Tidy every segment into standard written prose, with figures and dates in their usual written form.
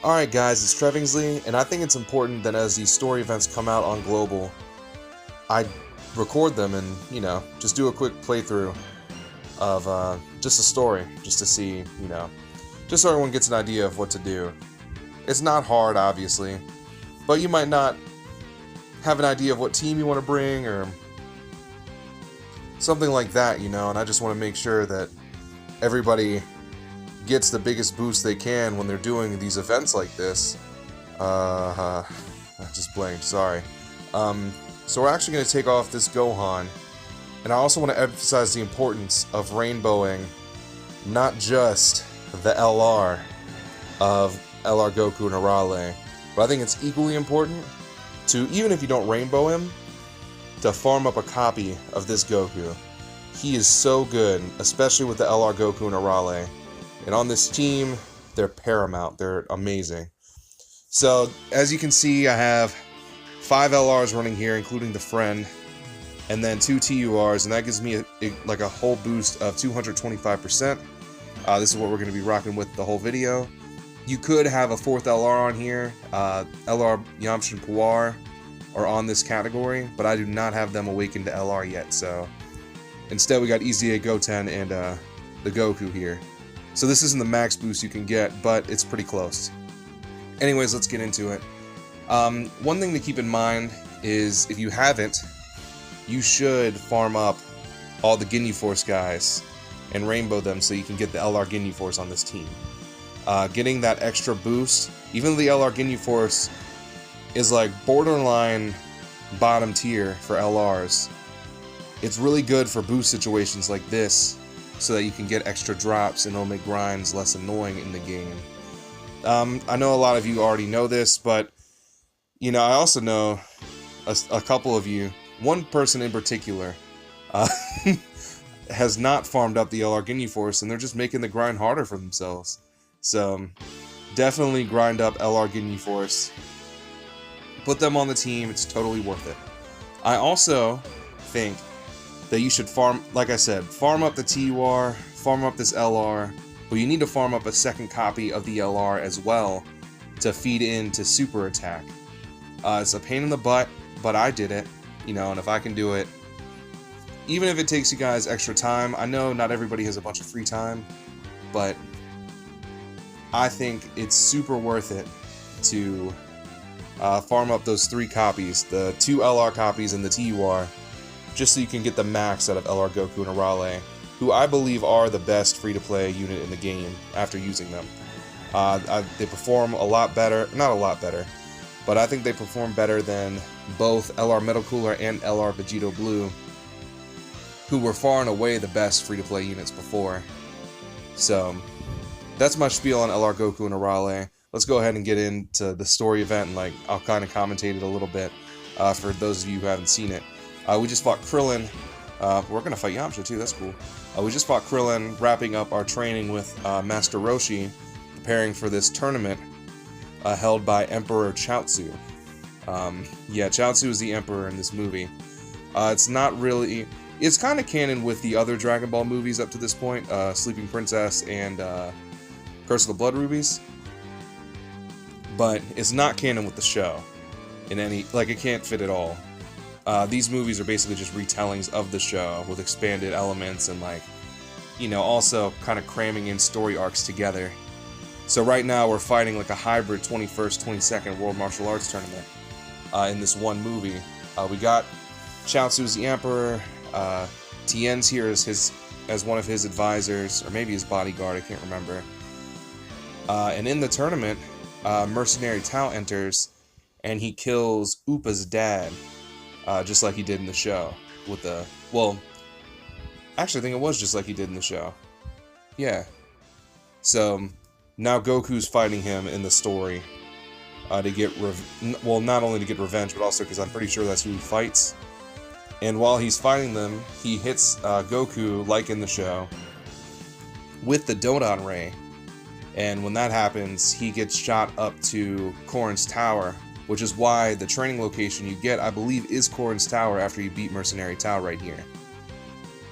Alright guys, it's Trevingsley, and I think it's important that as these story events come out on Global, I record them and, just do a quick playthrough of just a story, just to see, just so everyone gets an idea of what to do. It's not hard, obviously, but you might not have an idea of what team you want to bring or something like that, and I just want to make sure that everybody gets the biggest boost they can when they're doing these events like this. I just blanked, sorry. So we're actually going to take off this Gohan, and I also want to emphasize the importance of rainbowing not just the LR of LR Goku and Arale, but I think it's equally important to, even if you don't rainbow him, to farm up a copy of this Goku. He is so good, especially with the LR Goku and Arale. And on this team, they're paramount. They're amazing. So, as you can see, I have 5 LRs running here, including the friend, and then 2 TURs, and that gives me like a whole boost of 225%. This is what we're going to be rocking with the whole video. You could have a 4th LR on here. LR Yamcha and Puar are on this category, but I do not have them awakened to LR yet, so instead we got EZA Goten and the Goku here. So this isn't the max boost you can get, but it's pretty close. Anyways, let's get into it. One thing to keep in mind is, if you haven't, you should farm up all the Ginyu Force guys and rainbow them so you can get the LR Ginyu Force on this team. Getting that extra boost, even though the LR Ginyu Force is like borderline bottom tier for LRs, it's really good for boost situations like this, so that you can get extra drops and it'll make grinds less annoying in the game. I know a lot of you already know this, but I also know a couple of you, one person in particular, has not farmed up the LR Ginyu Force, and they're just making the grind harder for themselves. So definitely grind up LR Ginyu Force. Put them on the team, it's totally worth it. I also think that you should farm, like I said, farm up the TUR, farm up this LR, but you need to farm up a second copy of the LR as well to feed into Super Attack. It's a pain in the butt, but I did it, and if I can do it, even if it takes you guys extra time, I know not everybody has a bunch of free time, but I think it's super worth it to farm up those 3 copies, the 2 LR copies and the TUR, just so you can get the max out of LR Goku and Arale, who I believe are the best free-to-play unit in the game after using them. They perform a lot better, not a lot better, but I think they perform better than both LR Metal Cooler and LR Vegito Blue, who were far and away the best free-to-play units before. So, that's my spiel on LR Goku and Arale. Let's go ahead and get into the story event, and I'll kind of commentate it a little bit for those of you who haven't seen it. We just fought Krillin. We're going to fight Yamcha too, that's cool. We just fought Krillin, wrapping up our training with Master Roshi, preparing for this tournament held by Emperor Chaozu. Yeah, Chaozu is the Emperor in this movie. It's not really... It's kind of canon with the other Dragon Ball movies up to this point, Sleeping Princess and Curse of the Blood Rubies. But it's not canon with the show. In any... it can't fit at all. These movies are basically just retellings of the show with expanded elements and also kind of cramming in story arcs together. So right now we're fighting like a hybrid 21st, 22nd World Martial Arts Tournament in this one movie. We got Chaozu as the Emperor, Tien's here as one of his advisors, or maybe his bodyguard, I can't remember. And in the tournament, Mercenary Tao enters, and he kills Upa's dad. Just like he did in the show, with the... Well, actually I think it was just like he did in the show. Yeah. So, now Goku's fighting him in the story to get... Well, not only to get revenge, but also because I'm pretty sure that's who he fights. And while he's fighting them, he hits Goku, like in the show, with the Dodon Ray. And when that happens, he gets shot up to Korin's Tower, which is why the training location you get, I believe, is Korin's Tower after you beat Mercenary Tao right here.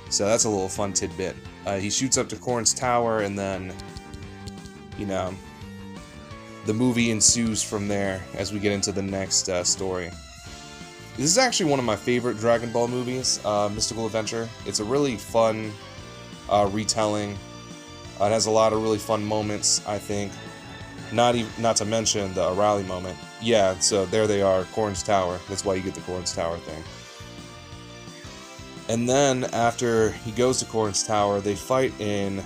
So that's a little fun tidbit. He shoots up to Korin's Tower, and then, the movie ensues from there as we get into the next story. This is actually one of my favorite Dragon Ball movies, Mystical Adventure. It's a really fun retelling. It has a lot of really fun moments, I think. Not to mention the Arale moment. Yeah, so there they are, Korn's Tower. That's why you get the Korn's Tower thing. And then, after he goes to Korn's Tower, they fight in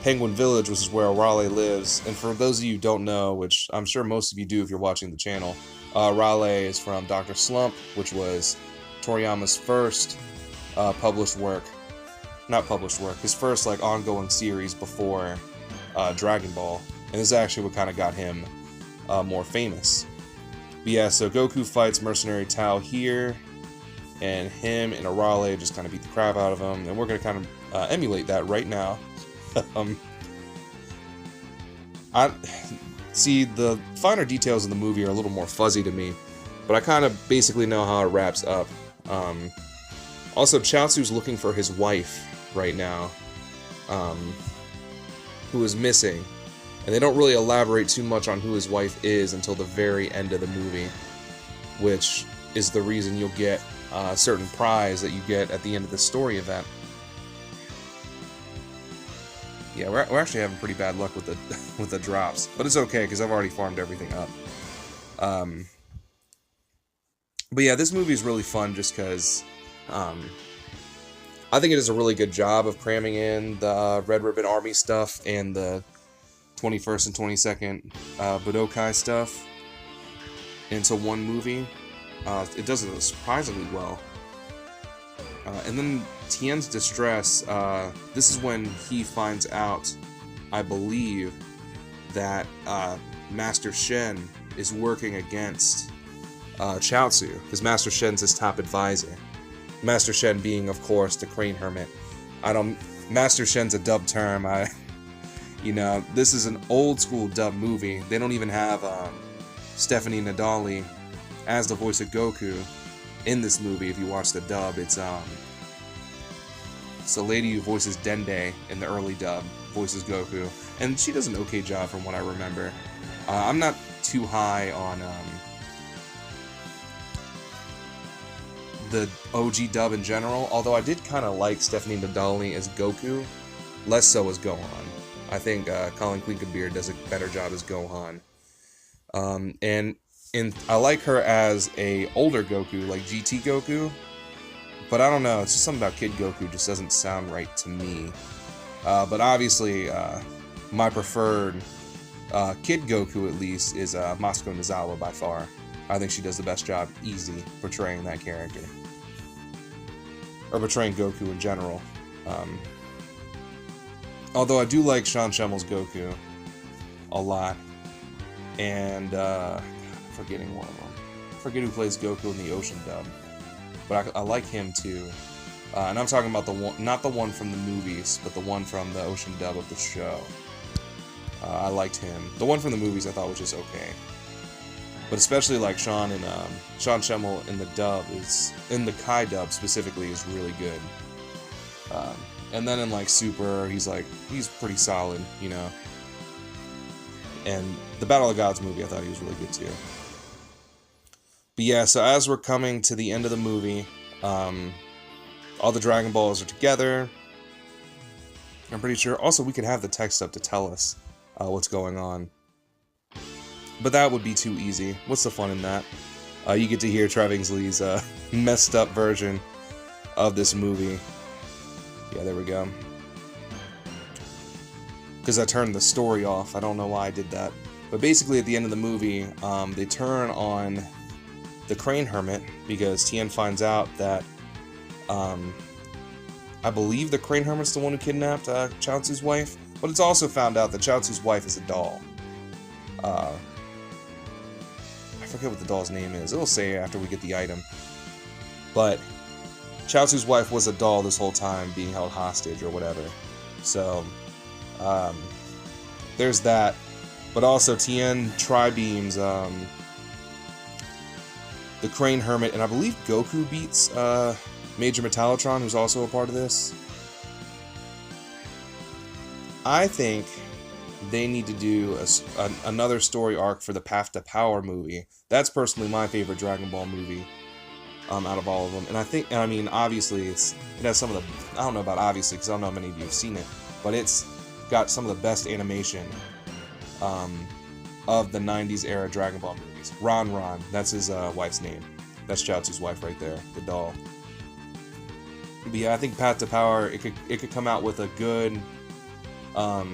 Penguin Village, which is where Arale lives. And for those of you who don't know, which I'm sure most of you do if you're watching the channel, Arale is from Dr. Slump, which was Toriyama's first published work. Not published work, his first like ongoing series before Dragon Ball. And this is actually what kind of got him more famous. But yeah, so Goku fights Mercenary Tao here, and him and Arale just kind of beat the crap out of him, and we're going to kind of emulate that right now. See, the finer details in the movie are a little more fuzzy to me, but I kind of basically know how it wraps up. Also, Chaozu's looking for his wife right now, who is missing, and they don't really elaborate too much on who his wife is until the very end of the movie, which is the reason you'll get a certain prize that you get at the end of the story event. Yeah, we're actually having pretty bad luck with the with the drops, but it's okay because I've already farmed everything up. But yeah, this movie is really fun just because I think it does a really good job of cramming in the Red Ribbon Army stuff and the 21st and 22nd Budokai stuff into one movie. It does it surprisingly well. And then Tien's distress, this is when he finds out, I believe, that Master Shen is working against Chaozu, because Master Shen's his top advisor. Master Shen being, of course, the Crane Hermit. Master Shen's a dub term. This is an old school dub movie. They don't even have Stephanie Nadali as the voice of Goku in this movie. If you watch the dub, it's a lady who voices Dende in the early dub, voices Goku, and she does an okay job from what I remember. I'm not too high on the OG dub in general, although I did kind of like Stephanie Nadali as Goku, less so as Gohan. I think Colin Clinkenbeard does a better job as Gohan. And I like her as a older Goku, like GT Goku, but I don't know, it's just something about Kid Goku just doesn't sound right to me. But obviously, my preferred Kid Goku, at least, is Masuko Nozawa by far. I think she does the best job, easy, portraying that character. Or portraying Goku in general. Although I do like Sean Schemmel's Goku a lot. And, I'm forgetting one of them. I forget who plays Goku in the Ocean dub. But I like him too. And I'm talking about the one, not the one from the movies, but the one from the Ocean dub of the show. I liked him. The one from the movies I thought was just okay. But especially like Sean Schemmel in the dub in the Kai dub specifically is really good. And then in like Super, he's pretty solid, And the Battle of Gods movie, I thought he was really good too. But yeah, so as we're coming to the end of the movie, all the Dragon Balls are together. I'm pretty sure. Also, we could have the text up to tell us what's going on. But that would be too easy. What's the fun in that? You get to hear Trevingsley's messed up version of this movie. Yeah, there we go. Because I turned the story off. I don't know why I did that. But basically, at the end of the movie, they turn on the Crane Hermit because Tien finds out that I believe the Crane Hermit's the one who kidnapped Chaozu's wife. But it's also found out that Chaozu's wife is a doll. I forget what the doll's name is. It'll say after we get the item. But Chaozu's wife was a doll this whole time, being held hostage or whatever. So, there's that. But also, Tien tri-beams the Crane Hermit, and I believe Goku beats Major Metallotron, who's also a part of this. I think they need to do another story arc for the Path to Power movie. That's personally my favorite Dragon Ball movie out of all of them. And I mean, obviously, it has some of the, I don't know about obviously, because I don't know how many of you have seen it, but it's got some of the best animation of the 90s era Dragon Ball movies. Ron, that's his wife's name. That's Chiaotzu's wife right there, the doll. But yeah, I think Path to Power, it could come out with a good, I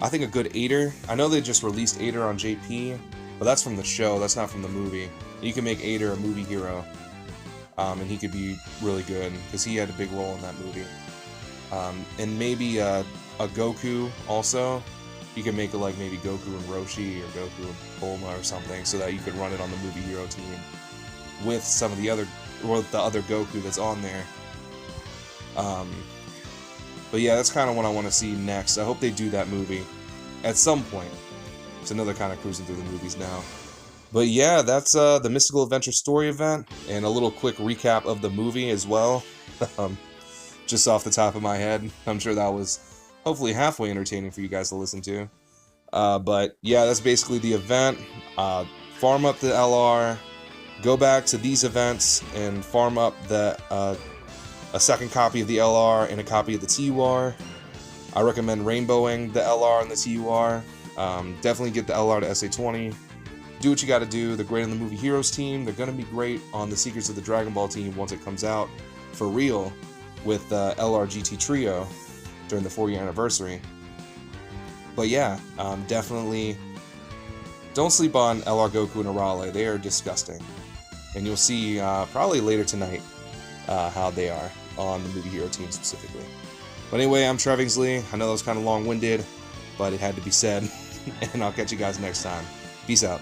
think a good 8er. I know they just released 8er on JP, but that's from the show, that's not from the movie. You can make 8er a movie hero, and he could be really good, because he had a big role in that movie. And maybe a Goku also. You could make it like maybe Goku and Roshi, or Goku and Bulma or something, so that you could run it on the movie hero team with some of the other, or the other Goku that's on there. But yeah, that's kind of what I want to see next. I hope they do that movie at some point. It's another kind of cruising through the movies now. But yeah, that's the Mystical Adventure story event, and a little quick recap of the movie as well. Just off the top of my head. I'm sure that was hopefully halfway entertaining for you guys to listen to. But yeah, that's basically the event. Farm up the LR, go back to these events, and farm up a second copy of the LR and a copy of the TUR. I recommend rainbowing the LR and the TUR. Definitely get the LR to SA20. Do what you gotta do. They're great on the Movie Heroes team. They're gonna be great on the Secrets of the Dragon Ball team once it comes out for real with LR GT Trio during the 4-year anniversary. But yeah, definitely don't sleep on LR Goku and Arale. They are disgusting. And you'll see probably later tonight how they are on the Movie Hero team specifically. But anyway, I'm Trevingsley. I know that was kind of long-winded, but it had to be said. And I'll catch you guys next time. Peace out.